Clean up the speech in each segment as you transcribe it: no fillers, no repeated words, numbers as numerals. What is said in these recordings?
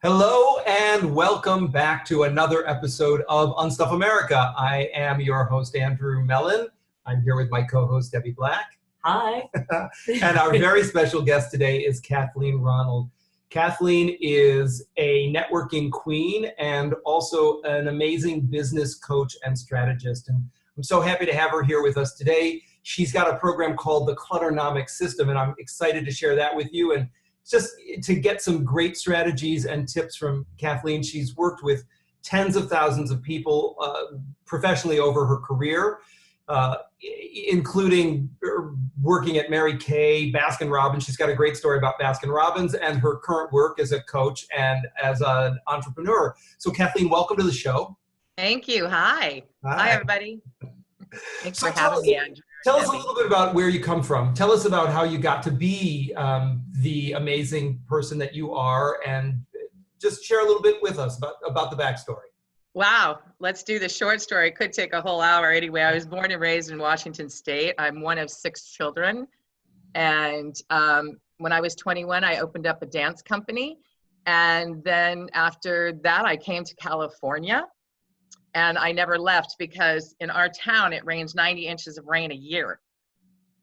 Hello and welcome back to another episode of Unstuff America. I am your host, Andrew Mellen. I'm here with my co-host, Debbie Black. Hi. And our very special guest today is Kathleen Ronald. Kathleen is a networking queen and also an amazing business coach and strategist. And I'm so happy to have her here with us today. She's got a program called the Clutternomics System, and I'm excited to share that with you. And just to get some great strategies and tips from Kathleen. She's worked with tens of thousands of people professionally over her career, including working at Mary Kay, Baskin Robbins. She's got a great story about Baskin Robbins and her current work as a coach and as an entrepreneur. So Kathleen, welcome to the show. Thank you. Hi. Hi, everybody. Thanks for having me, Andrew. Tell us a little bit about where you come from. Tell us about how you got to be the amazing person that you are, and just share a little bit with us about the backstory. Wow. Let's do the short story. It could take a whole hour. Anyway, I was born and raised in Washington State. I'm one of 6 children. And when I was 21, I opened up a dance company. And then after that, I came to California. And I never left because in our town, it rains 90 inches of rain a year.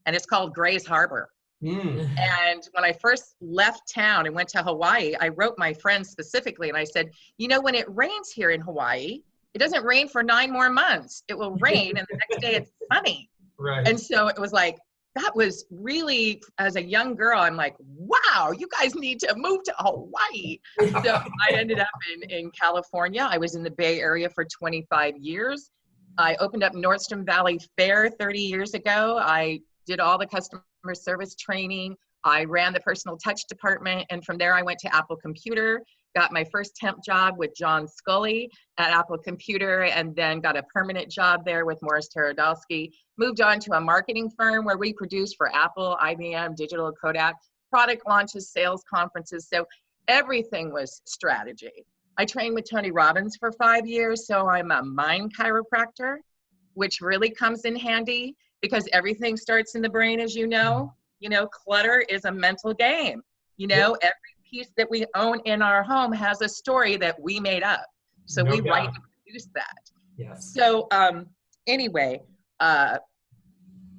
And it's called Grays Harbor. And when I first left town and went to Hawaii, I wrote my friends specifically and I said, you know, when it rains here in Hawaii, it doesn't rain for 9 more months. It will rain and the next day it's sunny. Right. And so it was like, that was really, as a young girl, I'm like, wow, you guys need to move to Hawaii. So I ended up in California. I was in the Bay Area for 25 years. I opened up Nordstrom Valley Fair 30 years ago. I did all the customer service training. I ran the personal touch department. And from there, I went to Apple Computer, got my first temp job with John Scully at Apple Computer, and then got a permanent job there with Morris Terodolsky. Moved on to a marketing firm where we produced for Apple, IBM, Digital, Kodak, product launches, sales conferences. So everything was strategy. I trained with Tony Robbins for 5 years, so I'm a mind chiropractor, which really comes in handy because everything starts in the brain, as you know. You know, clutter is a mental game. You know, every piece that we own in our home has a story that we made up. So we write and produce that. Yes. So anyway,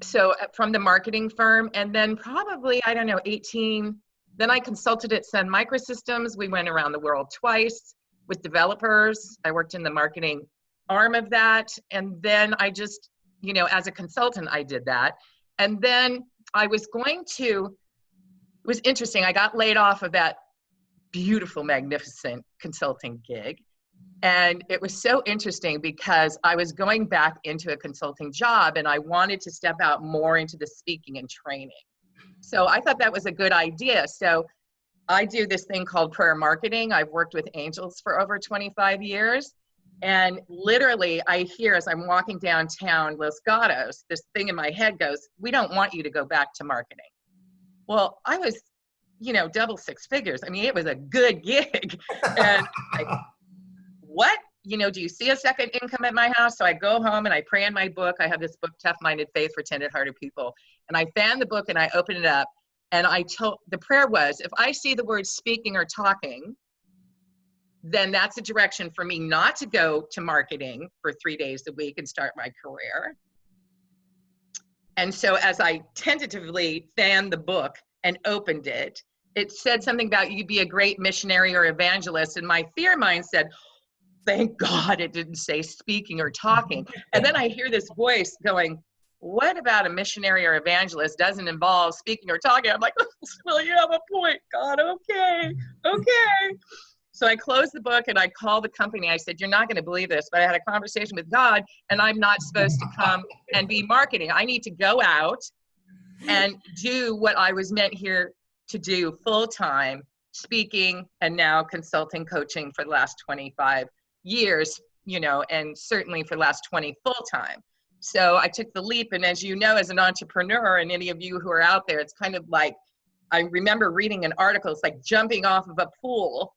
so from the marketing firm, and then probably, I don't know, 18, then I consulted at Sun Microsystems. We went around the world twice with developers. I worked in the marketing arm of that. And then I just, you know, as a consultant, I did that. And then I was going to, it was interesting. I got laid off of that beautiful, magnificent consulting gig. And it was so interesting because I was going back into a consulting job and I wanted to step out more into the speaking and training. So I thought that was a good idea. So I do this thing called prayer marketing. I've worked with angels for over 25 years. And literally I hear as I'm walking downtown Los Gatos, this thing in my head goes, we don't want you to go back to marketing. Well, I was, you know, double 6 figures. I mean, it was a good gig. And like, what? You know, do you see a second income at my house? So I go home and I pray in my book. I have this book, Tough Minded Faith for Tender-Hearted People. And I found the book and I opened it up. And I told, the prayer was, if I see the word speaking or talking, then that's a direction for me not to go to marketing for 3 days a week and start my career. And so as I tentatively fanned the book and opened it, it said something about you'd be a great missionary or evangelist. And my fear mind said, thank God it didn't say speaking or talking. And then I hear this voice going, what about a missionary or evangelist doesn't involve speaking or talking? I'm like, well, you have a point, God, okay. So I closed the book and I called the company. I said, you're not going to believe this, but I had a conversation with God and I'm not supposed to come and be marketing. I need to go out and do what I was meant here to do full time, speaking and now consulting, coaching for the last 25 years, you know, and certainly for the last 20 full time. So I took the leap. And as you know, as an entrepreneur and any of you who are out there, it's kind of like, I remember reading an article, it's like jumping off of a pool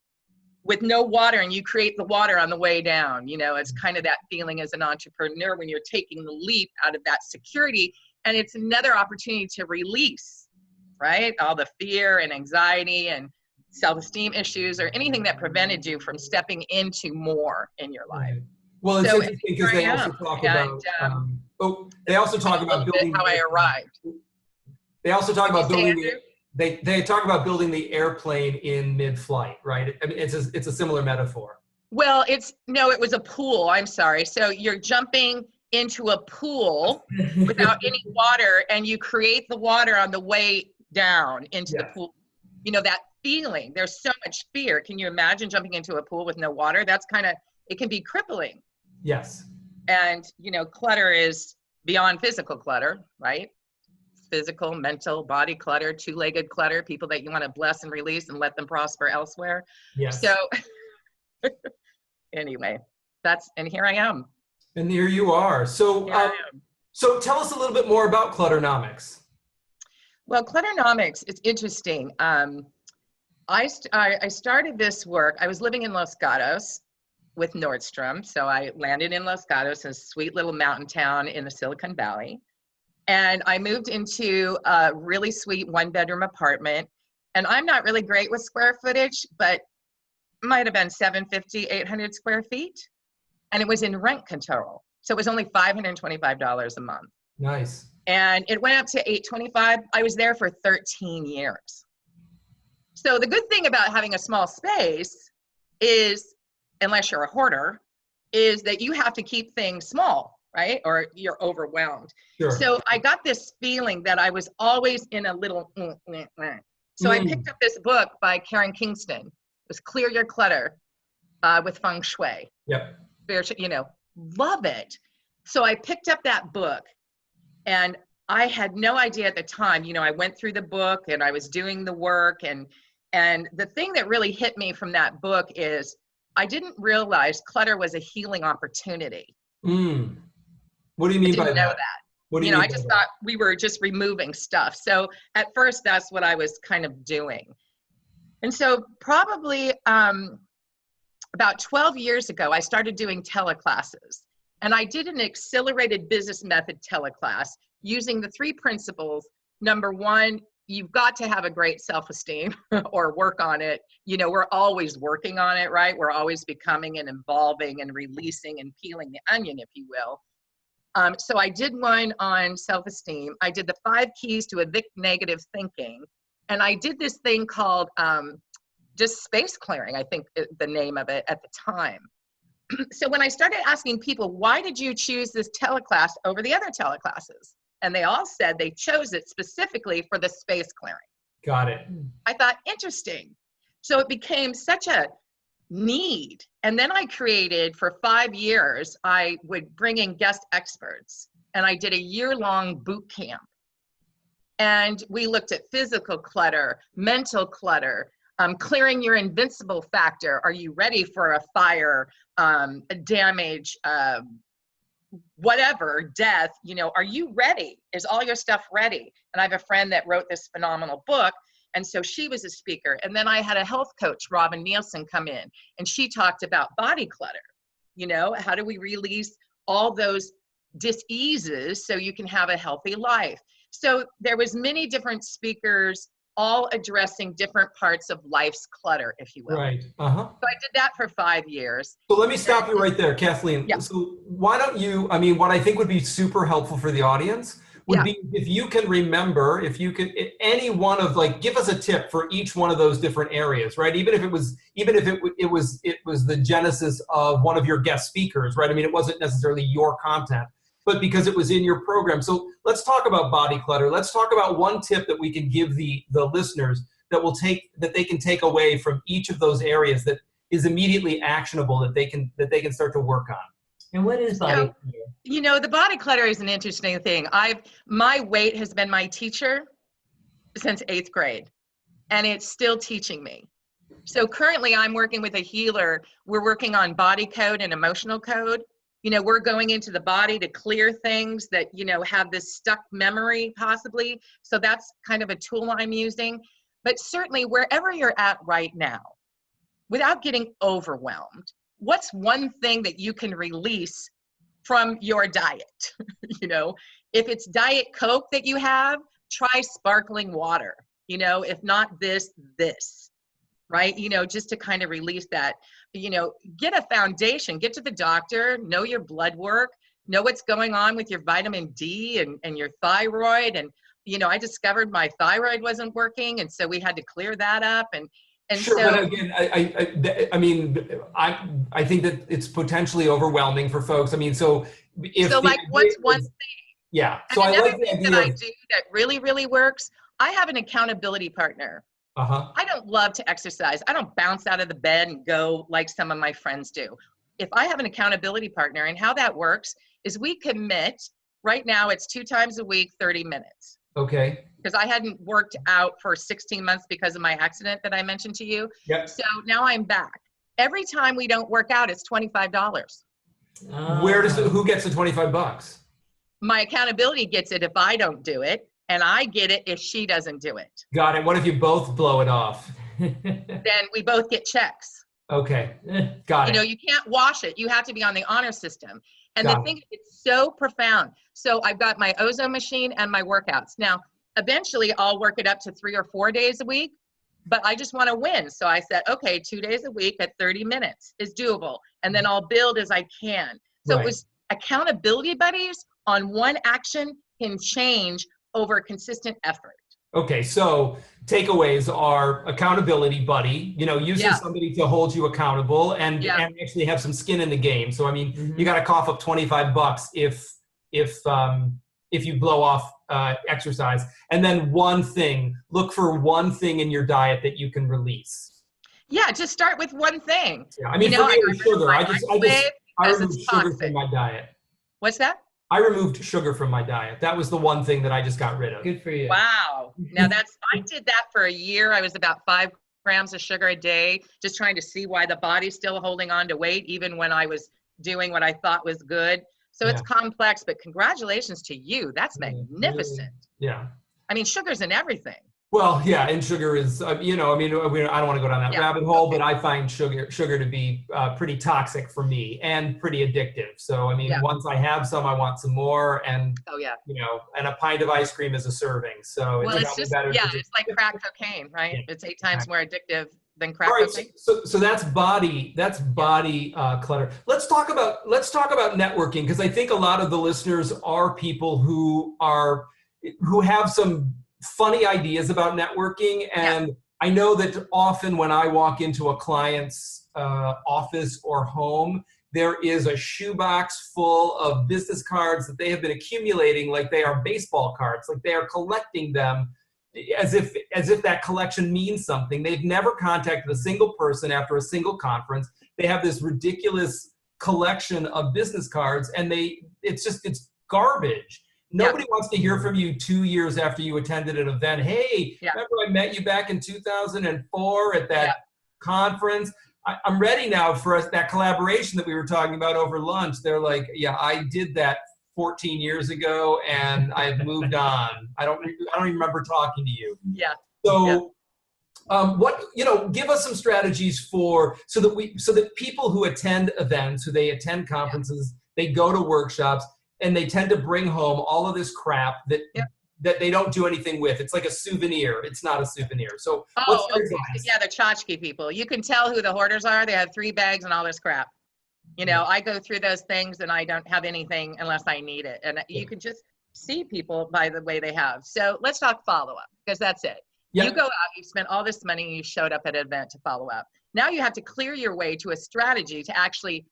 with no water and you create the water on the way down. You know, it's kind of that feeling as an entrepreneur when you're taking the leap out of that security, and it's another opportunity to release, right? All the fear and anxiety and self-esteem issues or anything that prevented you from stepping into more in your life. Right. Well, it's So interesting here because I they also am. talk And about, they also talk a little about bit building how the I airplane. arrived. They also talk What'd about you say, building Andrew? they talk about building the airplane in mid-flight, right? I mean, it's a similar metaphor. Well, no, it was a pool. I'm sorry. So you're jumping into a pool without any water, and you create the water on the way down into the Yes. pool. You know, that feeling, there's so much fear. Can you imagine jumping into a pool with no water? That's it can be crippling. Yes. And, you know, clutter is beyond physical clutter, right? Physical, mental, body clutter, two-legged clutter, people that you want to bless and release and let them prosper elsewhere. Yes. So anyway, and here I am. And here you are. So, Here I am. so tell us a little bit more about Clutternomics. Well, Clutternomics, it's interesting. I started this work. I was living in Los Gatos with Nordstrom. So I landed in Los Gatos, a sweet little mountain town in the Silicon Valley. And I moved into a really sweet one-bedroom apartment. And I'm not really great with square footage, but might have been 750, 800 square feet. And it was in rent control. So it was only $525 a month. Nice. And it went up to $825. I was there for 13 years. So the good thing about having a small space is, unless you're a hoarder, is that you have to keep things small, right? Or you're overwhelmed. Sure. So I got this feeling that I was always in a little, So I picked up this book by Karen Kingston. It was Clear Your Clutter with Feng Shui. Yep. You know, love it. So I picked up that book, and I had no idea at the time, you know, I went through the book and I was doing the work, and the thing that really hit me from that book is I didn't realize clutter was a healing opportunity. What do you mean by that? I didn't know that. What do you you know, mean I just thought we were just removing stuff. So at first, that's what I was kind of doing. And so probably about 12 years ago, I started doing teleclasses. And I did an accelerated business method teleclass using the 3 principles. Number 1, you've got to have a great self-esteem or work on it. You know, we're always working on it, right? We're always becoming and evolving and releasing and peeling the onion, if you will. So I did one on self-esteem. I did the 5 keys to evict negative thinking. And I did this thing called just space clearing, I think the name of it at the time. So when I started asking people, why did you choose this teleclass over the other teleclasses? And they all said they chose it specifically for the space clearing. Got it. I thought, interesting. So it became such a need. And then I created, for 5 years, I would bring in guest experts, and I did a year-long boot camp. And we looked at physical clutter, mental clutter, clearing your invincible factor. Are you ready for a fire, a damage, whatever, death? You know, are you ready? Is all your stuff ready? And I have a friend that wrote this phenomenal book. And so she was a speaker. And then I had a health coach, Robin Nielsen, come in, and she talked about body clutter. You know, how do we release all those dis-eases so you can have a healthy life? So there was many different speakers all addressing different parts of life's clutter, if you will. Right. So I did that for 5 years. So let me stop you right there, Kathleen. Yeah. So why don't you, I mean, what I think would be super helpful for the audience would be if you can remember, if you could, any one of, like, give us a tip for each one of those different areas, right? Even if it was the genesis of one of your guest speakers, right? I mean, it wasn't necessarily your content, but because it was in your program. So let's talk about body clutter. Let's talk about one tip that we can give the listeners that they can take away from each of those areas that is immediately actionable, that they can start to work on. And what is body clutter? You know, the body clutter is an interesting thing. My weight has been my teacher since 8th grade, and it's still teaching me. So currently I'm working with a healer. We're working on body code and emotional code. You know, we're going into the body to clear things that, you know, have this stuck memory possibly. So that's kind of a tool I'm using. But certainly wherever you're at right now, without getting overwhelmed, what's one thing that you can release from your diet? You know, if it's Diet Coke that you have, try sparkling water. You know, if not this. right? You know, just to kind of release that, you know, get a foundation, get to the doctor, know your blood work, know what's going on with your vitamin D and your thyroid. And, you know, I discovered my thyroid wasn't working. And so we had to clear that up. And Sure, so, but again, I mean, I think that it's potentially overwhelming for folks. I mean, so if so the like, idea what's one is, thing? yeah, And so I another like the thing that idea I of, do that really, really works, I have an accountability partner. uh-huh, I don't love to exercise. I don't bounce out of the bed and go like some of my friends do. If I have an accountability partner, and how that works is we commit, right now it's 2 times a week, 30 minutes. okay, Because I hadn't worked out for 16 months because of my accident that I mentioned to you. yep. So now I'm back. Every time we don't work out, it's $25. Who gets the $25? My accountability gets it if I don't do it, and I get it if she doesn't do it. Got it. What if you both blow it off? Then we both get checks. Okay, got You it. know, you can't wash it. You have to be on the honor system. And the Got thing, it's so profound. So I've got my ozone machine and my workouts. Now, eventually I'll work it up to 3 or 4 days a week, but I just want to win. So I said, okay, 2 days a week at 30 minutes is doable. And then I'll build as I can. So Right. it was accountability buddies on one action can change over consistent effort. Okay, so takeaways are accountability buddy, you know, using Yeah. somebody to hold you accountable and Yeah. actually have some skin in the game. So I mean, Mhm. you got to cough up $25 if you blow off exercise. And then one thing, look for one thing in your diet that you can release. Yeah, just start with one thing. Yeah, I mean, You for know, me I it got was rid of sugar. my I microwave because removed it's sugar toxic. from my diet. What's that? I removed sugar from my diet. That was the one thing that I just got rid of. Good for you. Wow. Now I did that for a year. I was about 5 grams of sugar a day, just trying to see why the body's still holding on to weight, even when I was doing what I thought was good. So it's complex, but congratulations to you. That's magnificent. Yeah. I mean, sugar's in everything. Well, yeah, and sugar is, you know, I mean, I don't want to go down that rabbit hole, but I find sugar to be pretty toxic for me and pretty addictive. So, I mean, once I have some, I want some more, and you know, and a pint of ice cream is a serving. So Well, it's just it's like crack cocaine, right? Yeah. It's 8 times more addictive than crack All right, cocaine. so that's body clutter. Let's talk about networking, because I think a lot of the listeners are people who have some funny ideas about networking. And I know that often when I walk into a client's office or home, there is a shoebox full of business cards that they have been accumulating like they are baseball cards, like they are collecting them as if that collection means something. They've never contacted a single person after a single conference. They have this ridiculous collection of business cards, and it's garbage. Nobody wants to hear from you 2 years after you attended an event. Hey, remember I met you back in 2004 at that conference? I'm ready now for that collaboration that we were talking about over lunch. They're like, yeah, I did that 14 years ago and I've moved on. I don't even remember talking to you. Yeah. So give us some strategies so that people who attend events, who they attend conferences, they go to workshops, and they tend to bring home all of this crap that they don't do anything with. It's like a souvenir. It's not a souvenir. So what's your advice? Yeah, the tchotchke people. You can tell who the hoarders are. They have 3 bags and all this crap. You know, I go through those things and I don't have anything unless I need it. And you can just see people by the way they have. So let's talk follow-up, because that's it. Yep. You go out, you spent all this money, and you showed up at an event to follow up. Now you have to clear your way to a strategy to actually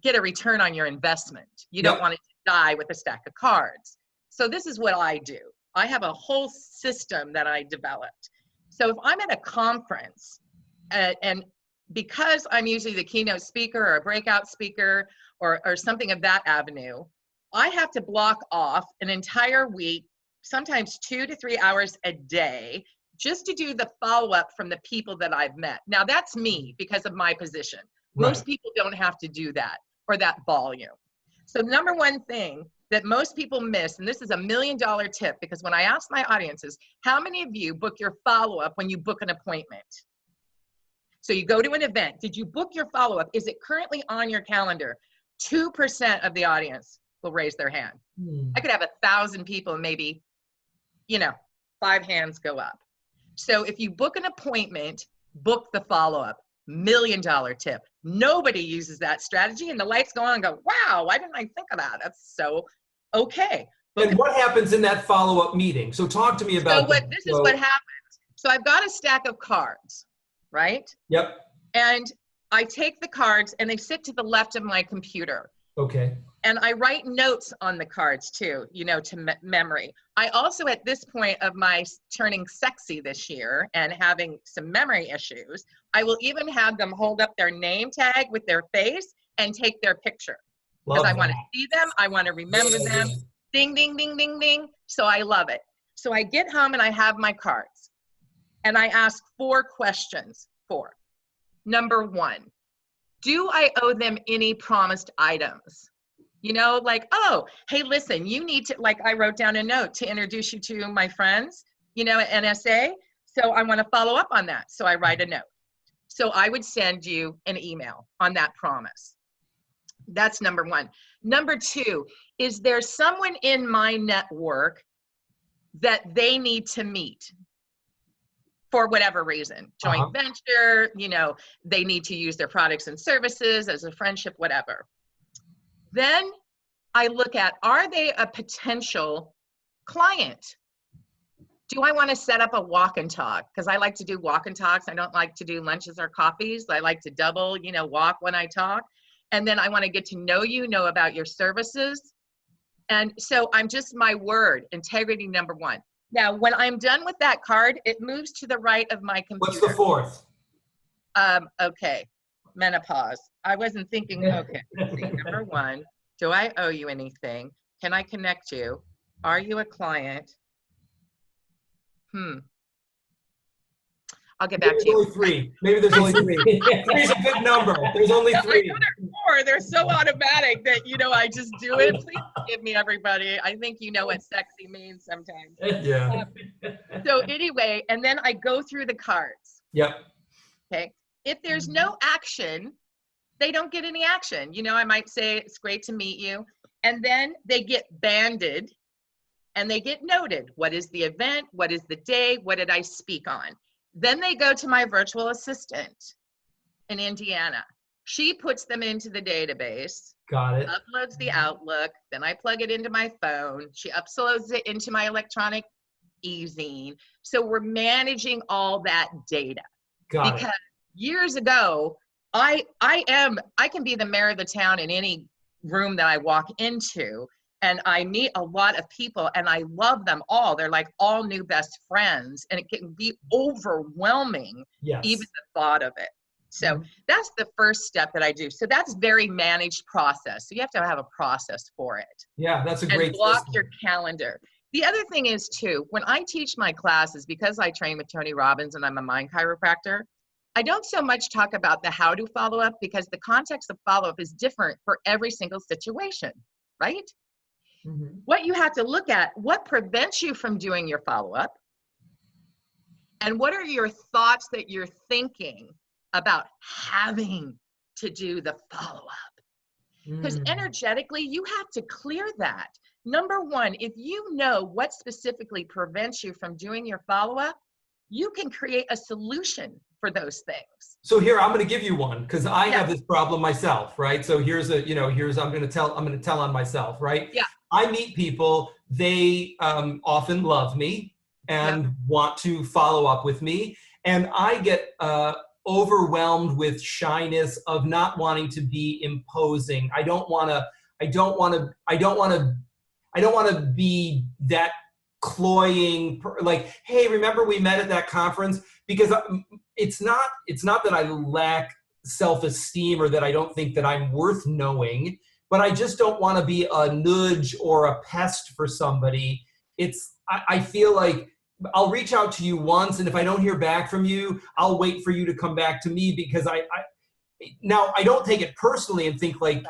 get a return on your investment. You don't want it to die with a stack of cards. So this is what I do. I have a whole system that I developed. So if I'm at a conference and because I'm usually the keynote speaker or a breakout speaker or something of that avenue, I have to block off an entire week, sometimes 2 to 3 hours a day, just to do the follow-up from the people that I've met. Now that's me because of my position. Most people don't have to do that or that volume. So the number one thing that most people miss, and this is $1 million tip, because when I ask my audiences, how many of you book your follow-up when you book an appointment? So you go to an event, did you book your follow-up? Is it currently on your calendar? 2% of the audience will raise their hand. I could have 1,000 people and maybe, 5 hands go up. So if you book an appointment, book the follow-up. $1 million tip. Nobody uses that strategy, and the lights go on and go, wow, why didn't I think of that? That's so okay. And what happens in that follow-up meeting? So talk to me about this is what happens. So I've got a stack of cards, right? Yep. And I take the cards and they sit to the left of my computer. Okay. And I write notes on the cards too, you know, to memory. I also, at this point of my turning sexy this year and having some memory issues, I will even have them hold up their name tag with their face and take their picture. Because I want to see them, I want to remember them. Ding, ding, ding, ding, ding. So I love it. So I get home and I have my cards. And I ask 4 questions. 4. Number 1, do I owe them any promised items? You know, like, oh, hey, listen, you need to, like, I wrote down a note to introduce you to my friends, you know, at NSA. So I want to follow up on that. So I write a note. So I would send you an email on that promise. That's number 1. Number 2, is there someone in my network that they need to meet for whatever reason? Joint venture, you know, they need to use their products and services as a friendship, whatever. Then I look at, are they a potential client? Do I want to set up a walk and talk? Because I like to do walk and talks. I don't like to do lunches or coffees. I like to double, you know, walk when I talk. And then I want to get to know you, know about your services. And so I'm just my word, integrity number 1. Now, when I'm done with that card, it moves to the right of my computer. What's the 4th? Okay, menopause. I wasn't thinking, okay, let's see. Number 1, do I owe you anything? Can I connect you? Are you a client? I'll get back to you. Only 3. Maybe there's only 3. 3 is a good number. There's only 3. I know there are 4. They're so automatic that, you know, I just do it. Please forgive me, everybody. I think you know what sexy means sometimes. Yeah. So anyway, and then I go through the cards. Yep. Okay. If there's no action, they don't get any action. You know, I might say, it's great to meet you. And then they get banded and they get noted. What is the event? What is the day? What did I speak on? Then they go to my virtual assistant in Indiana. She puts them into the database. Got it. Uploads the Outlook. Then I plug it into my phone. She uploads it into my electronic e-zine. So we're managing all that data. Got because it. Years ago, I can be the mayor of the town in any room that I walk into, and I meet a lot of people and I love them all. They're like all new best friends, and it can be overwhelming, even the thought of it. So that's the first step that I do. So that's very managed process. So you have to have a process for it. Yeah, that's a great and block system. your calendar. The other thing is too, when I teach my classes, because I train with Tony Robbins and I'm a mind chiropractor, I don't so much talk about the how to follow up, because the context of follow up is different for every single situation, right? What you have to look at, what prevents you from doing your follow up? And what are your thoughts that you're thinking about having to do the follow up? Because energetically, you have to clear that. Number 1, if you know what specifically prevents you from doing your follow up, you can create a solution for those things. So here, I'm going to give you one, because I have this problem myself, right? So here's I'm going to tell on myself, right? Yeah. I meet people, they often love me and want to follow up with me. And I get overwhelmed with shyness of not wanting to be imposing. I don't want to be that cloying, like, hey, remember we met at that conference? Because it's not that I lack self-esteem or that I don't think that I'm worth knowing, but I just don't want to be a nudge or a pest for somebody. I feel like I'll reach out to you once, and if I don't hear back from you, I'll wait for you to come back to me, because now I don't take it personally and think like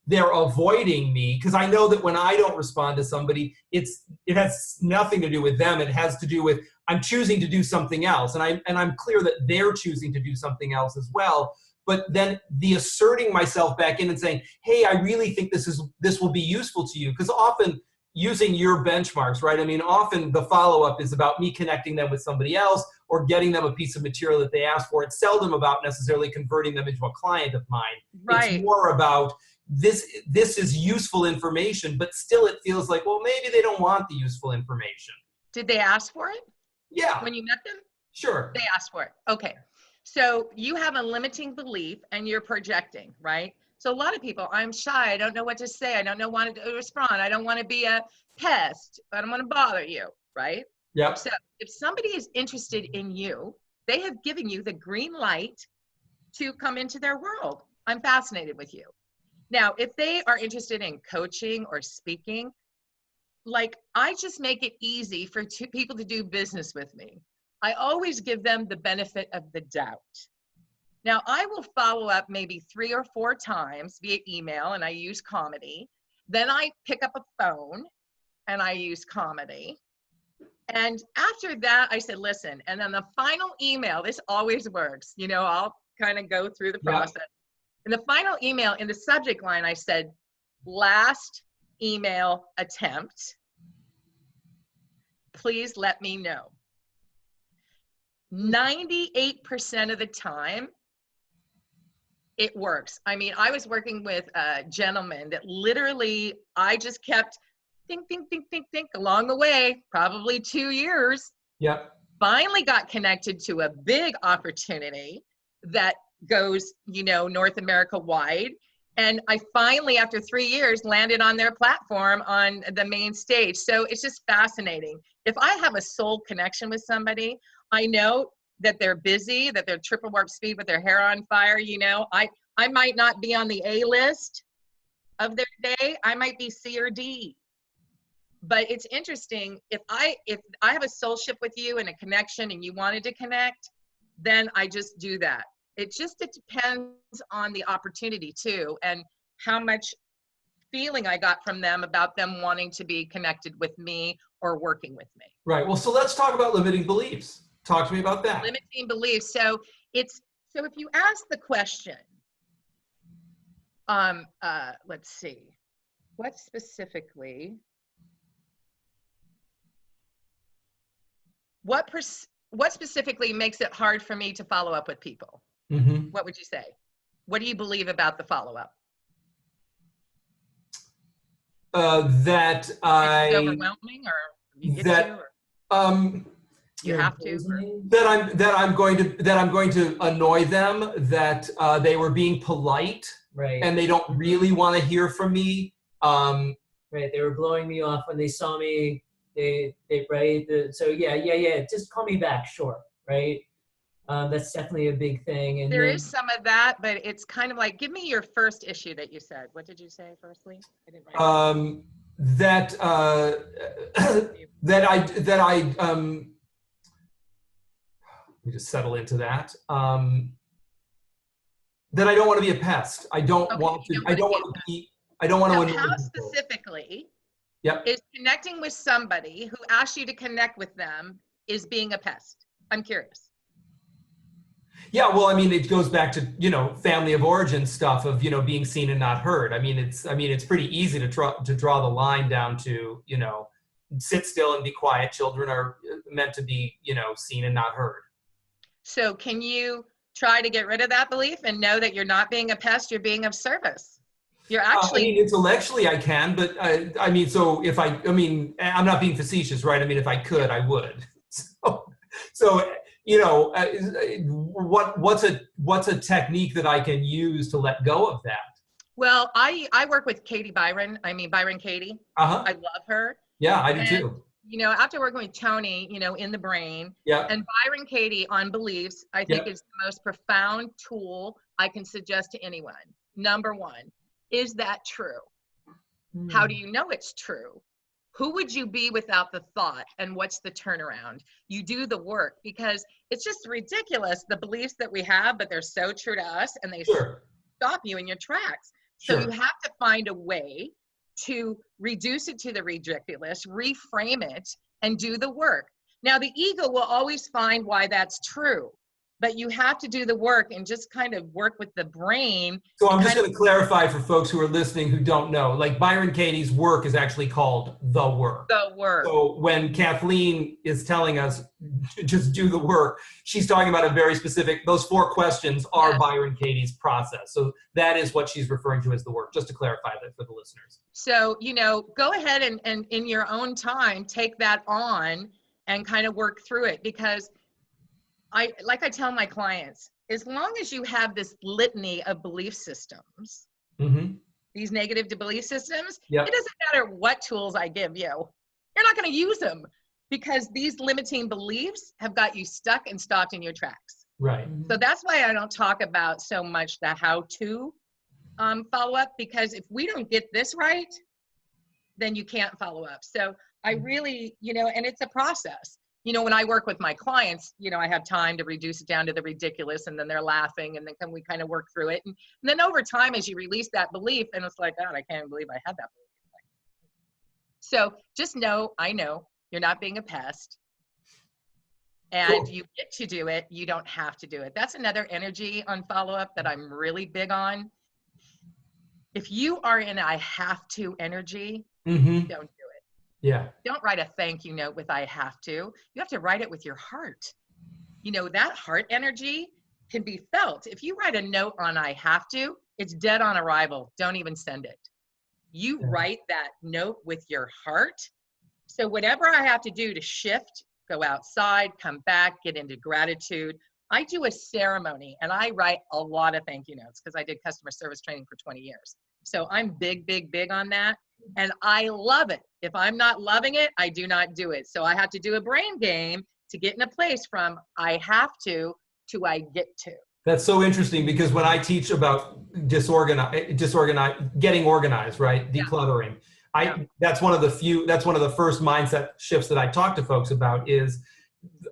they're avoiding me, because I know that when I don't respond to somebody, it has nothing to do with them. It has to do with I'm choosing to do something else, and I'm clear that they're choosing to do something else as well. But then the asserting myself back in and saying, hey, I really think this will be useful to you, because often using your benchmarks, right? I mean, often the follow-up is about me connecting them with somebody else or getting them a piece of material that they asked for. It's seldom about necessarily converting them into a client of mine. Right. It's more about this is useful information, but still it feels like, well, maybe they don't want the useful information. Did they ask for it? Yeah. When you met them? Sure. They asked for it. Okay. So you have a limiting belief and you're projecting, right? So a lot of people, I'm shy. I don't know what to say. I don't know what to respond. I don't want to be a pest. I don't want to bother you, right? Yep. So if somebody is interested in you, they have given you the green light to come into their world. I'm fascinated with you. Now, if they are interested in coaching or speaking, like I just make it easy for people to do business with me. I always give them the benefit of the doubt. Now, I will follow up maybe 3 or 4 times via email, and I use comedy. Then I pick up a phone, and I use comedy. And after that, I said, listen, and then the final email, this always works. You know, I'll kind of go through the process. In the final email, in the subject line, I said, last email attempt. Please let me know. 98% of the time, it works. I mean, I was working with a gentleman that literally, I just kept think along the way, probably 2 years. Yep. Finally got connected to a big opportunity that goes, you know, North America wide. And I finally, after 3 years, landed on their platform on the main stage. So it's just fascinating. If I have a soul connection with somebody, I know that they're busy, that they're triple warp speed with their hair on fire. You know, I might not be on the A list of their day. I might be C or D. But it's interesting, if I have a soulship with you and a connection and you wanted to connect, then I just do that. It depends on the opportunity too, and how much feeling I got from them about them wanting to be connected with me or working with me. Right. Well, so let's talk about limiting beliefs. Talk to me about that. Limiting beliefs. So if you ask the question, let's see, what specifically makes it hard for me to follow up with people? Mm-hmm. What would you say? What do you believe about the follow-up? That I It's overwhelming, or you get that to, or you have to, that I'm going to annoy them, that they were being polite, Right. and they don't really want to hear from me. Right. They were blowing me off when they saw me. So yeah. Just call me back, sure. Right. That's definitely a big thing. And there is some of that, but it's kind of like, give me your first issue that you said. What did you say firstly? I didn't write that I let me just settle into that. That I don't want to be a pest. I don't want to annoy people. How specifically Yep. is connecting with somebody who asked you to connect with them is being a pest? I'm curious. Yeah, well, I mean, it goes back to, you know, family of origin stuff of, you know, being seen and not heard. I mean, it's pretty easy to draw the line down to, you know, sit still and be quiet. Children are meant to be, you know, seen and not heard. So can you try to get rid of that belief and know that you're not being a pest, you're being of service? You're actually... I mean, intellectually I can, but I mean, so if I'm not being facetious, right? I mean, if I could, I would. So you know, what's a technique that I can use to let go of that? Well, I work with Byron Katie. Uh-huh. I love her. Yeah, I do too. You know, after working with Tony, you know, in the brain, yeah, and Byron Katie on beliefs, I think it's the most profound tool I can suggest to anyone. Number one, is that true? How do you know it's true? Who would you be without the thought, and what's the turnaround? You do the work, because it's just ridiculous, the beliefs that we have, but they're so true to us, and they stop you in your tracks. So you have to find a way to reduce it to the ridiculous, reframe it, and do the work. Now, the ego will always find why that's true. but you have to do the work and just kind of work with the brain. So I'm just going to clarify for folks who are listening who don't know, like Byron Katie's work is actually called The Work. The work. So when Kathleen is telling us just do the work, she's talking about a very specific, those 4 questions are Yes. Byron Katie's process. So that is what she's referring to as the work, just to clarify that for the listeners. So, go ahead and in your own time, take that on and kind of work through it, because I tell my clients, as long as you have this litany of belief systems, these negative belief systems, Yep. it doesn't matter what tools I give you. You're not going to use them, because these limiting beliefs have got you stuck and stopped in your tracks. Right. So that's why I don't talk about so much the how-to follow up, because if we don't get this right, then you can't follow up. So I really, and it's a process. When I work with my clients, I have time to reduce it down to the ridiculous, and then they're laughing, and then we kind of work through it. And then over time, as you release that belief, and it's like, God, I can't believe I had that belief. So just I know you're not being a pest, and you get to do it. You don't have to do it. That's another energy on follow-up that I'm really big on. If you are in I have to energy, don't do it. Yeah. Don't write a thank you note with I have to. You have to write it with your heart. That heart energy can be felt. If you write a note on I have to, it's dead on arrival. Don't even send it. You write that note with your heart. So whatever I have to do to shift, go outside, come back, get into gratitude, I do a ceremony, and I write a lot of thank you notes because I did customer service training for 20 years. So I'm big, big, big on that. And I love it. If I'm not loving it, I do not do it. So I have to do a brain game to get in a place from I have to I get to. That's so interesting, because when I teach about getting organized, right? Decluttering. That's one of the first mindset shifts that I talk to folks about is,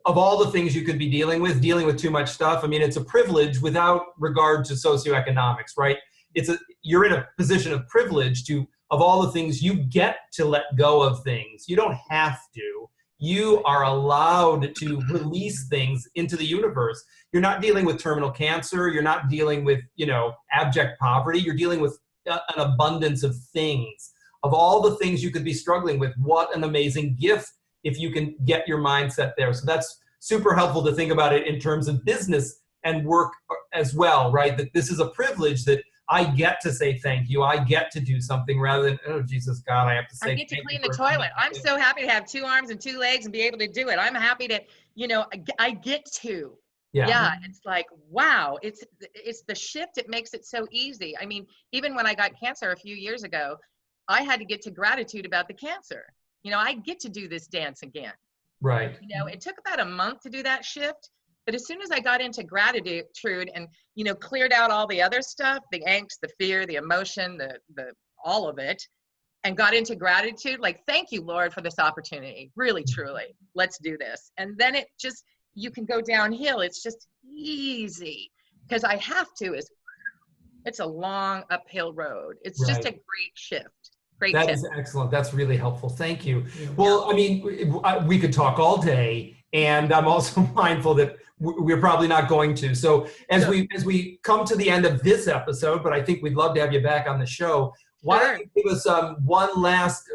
of all the things you could be dealing with too much stuff. I mean, it's a privilege without regard to socioeconomics, right? You're in a position of privilege of all the things you get to let go of things. You don't have to. You are allowed to release things into the universe. You're not dealing with terminal cancer. You're not dealing with, abject poverty. You're dealing with an abundance of things. Of all the things you could be struggling with, what an amazing gift if you can get your mindset there. So that's super helpful to think about it in terms of business and work as well, right? That this is a privilege that I get to say thank you. I get to do something rather than, oh, Jesus, God, I have to say I get to clean the toilet. I'm so happy to have 2 arms and 2 legs and be able to do it. I'm happy to, I get to. Yeah, it's like, wow, it's the shift. It makes it so easy. I mean, even when I got cancer a few years ago, I had to get to gratitude about the cancer. I get to do this dance again. Right. It took about a month to do that shift. But as soon as I got into gratitude and, cleared out all the other stuff, the angst, the fear, the emotion, the all of it, and got into gratitude, like, thank you, Lord, for this opportunity. Really, truly, let's do this. And then you can go downhill. It's just easy, because I have to it's a long uphill road. It's just a great shift. That is excellent. That's really helpful. Thank you. Well, I mean, we could talk all day, and I'm also mindful that we're probably not going to. So as we come to the end of this episode, but I think we'd love to have you back on the show. Why don't you give us one last,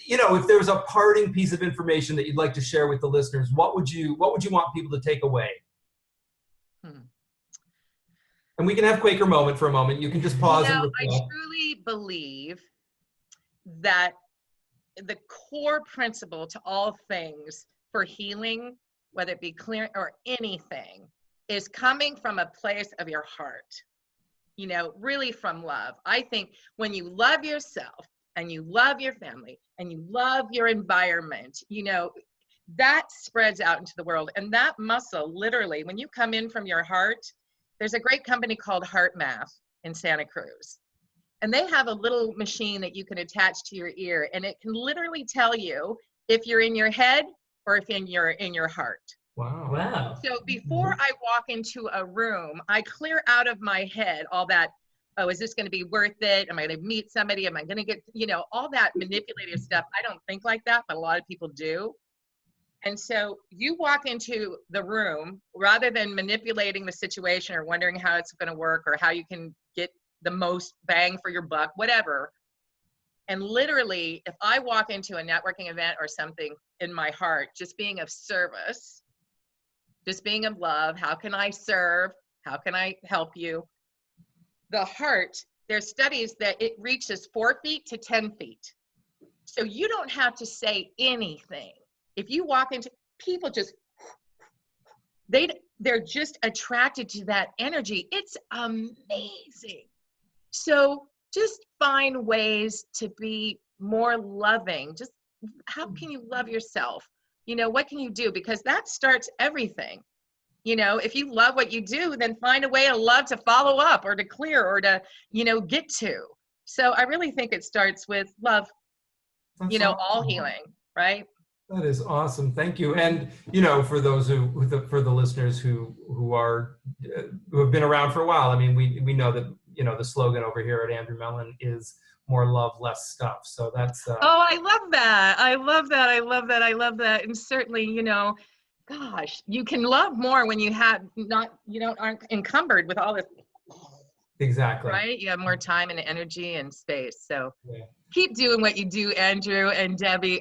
if there was a parting piece of information that you'd like to share with the listeners, what would you want people to take away? And we can have Quaker moment for a moment. You can just pause and reflect. I truly believe that the core principle to all things for healing, whether it be clear or anything, is coming from a place of your heart, really from love. I think when you love yourself and you love your family and you love your environment, that spreads out into the world. And that muscle, literally, when you come in from your heart, there's a great company called Heart Math in Santa Cruz. And they have a little machine that you can attach to your ear, and it can literally tell you if you're in your head or if you're in your heart. Wow. So before I walk into a room, I clear out of my head all that, oh, is this going to be worth it? Am I going to meet somebody? Am I going to get, all that manipulative stuff? I don't think like that, but a lot of people do. And so you walk into the room rather than manipulating the situation or wondering how it's going to work or how you can get the most bang for your buck, whatever. And literally, if I walk into a networking event or something in my heart, just being of service, just being of love, how can I serve? How can I help you? The heart, there's studies that it reaches 4 feet to 10 feet. So you don't have to say anything. If you walk into, people just, they're just attracted to that energy. It's amazing. So just find ways to be more loving. Just how can you love yourself? You know, what can you do? Because that starts everything. You know, if you love what you do, then find a way to love to follow up or to clear or to, you know, get to. So I really think it starts with love. That's You know, awesome. all healing, right? That is awesome. Thank you. And, you know, for those for the listeners who have been around for a while, I mean, we know that, you know, the slogan over here at Andrew Mellen is more love, less stuff. So that's. Oh, I love that. I love that. I love that. I love that. And certainly, you know, gosh, you can love more when you aren't encumbered with all this. Exactly. Right? You have more time and energy and space. So Yeah. keep doing what you do, Andrew and Debbie.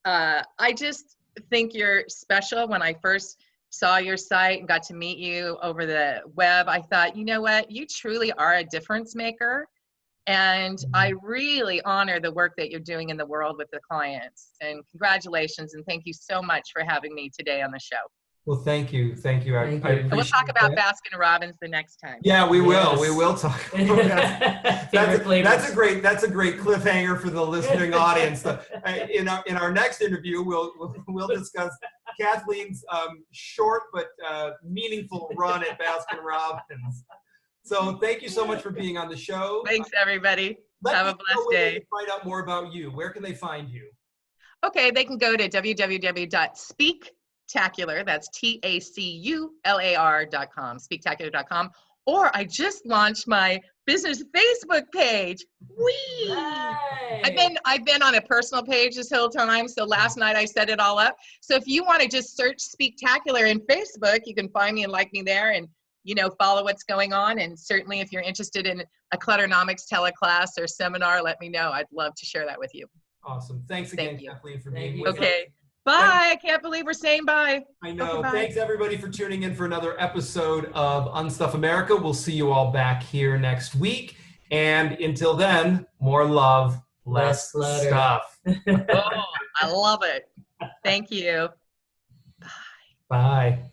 I just think you're special. When I first saw your site and got to meet you over the web, I thought, you know what? You truly are a difference maker. And I really honor the work that you're doing in the world with the clients. And congratulations. And thank you so much for having me today on the show. Well, thank you. Thank you. I appreciate We'll talk about that. Baskin Robbins the next time. Yeah, we will. Yes. We will talk about that. That's a great cliffhanger for the listening audience. In our next interview, we'll discuss Kathleen's short but meaningful run at Baskin Robbins. So thank you so much for being on the show. Thanks, everybody. Have a blessed day. They can find out more about you. Where can they find you? Okay, they can go to www.speaktacular, that's TACULAR.com, speaktacular.com. Or I just launched my business Facebook page. Whee! Nice. I've been on a personal page this whole time, so last night I set it all up. So if you want to just search Speaktacular in Facebook, you can find me and like me there and, you know, follow what's going on. And certainly if you're interested in a Clutternomics teleclass or seminar, let me know. I'd love to share that with you. Awesome. Thanks again, Kathleen, for being with us. Okay. Bye. I can't believe we're saying bye. I know. Okay, thanks, everybody, for tuning in for another episode of Unstuff America. We'll see you all back here next week. And until then, more love, less stuff. Oh, I love it. Thank you. Bye.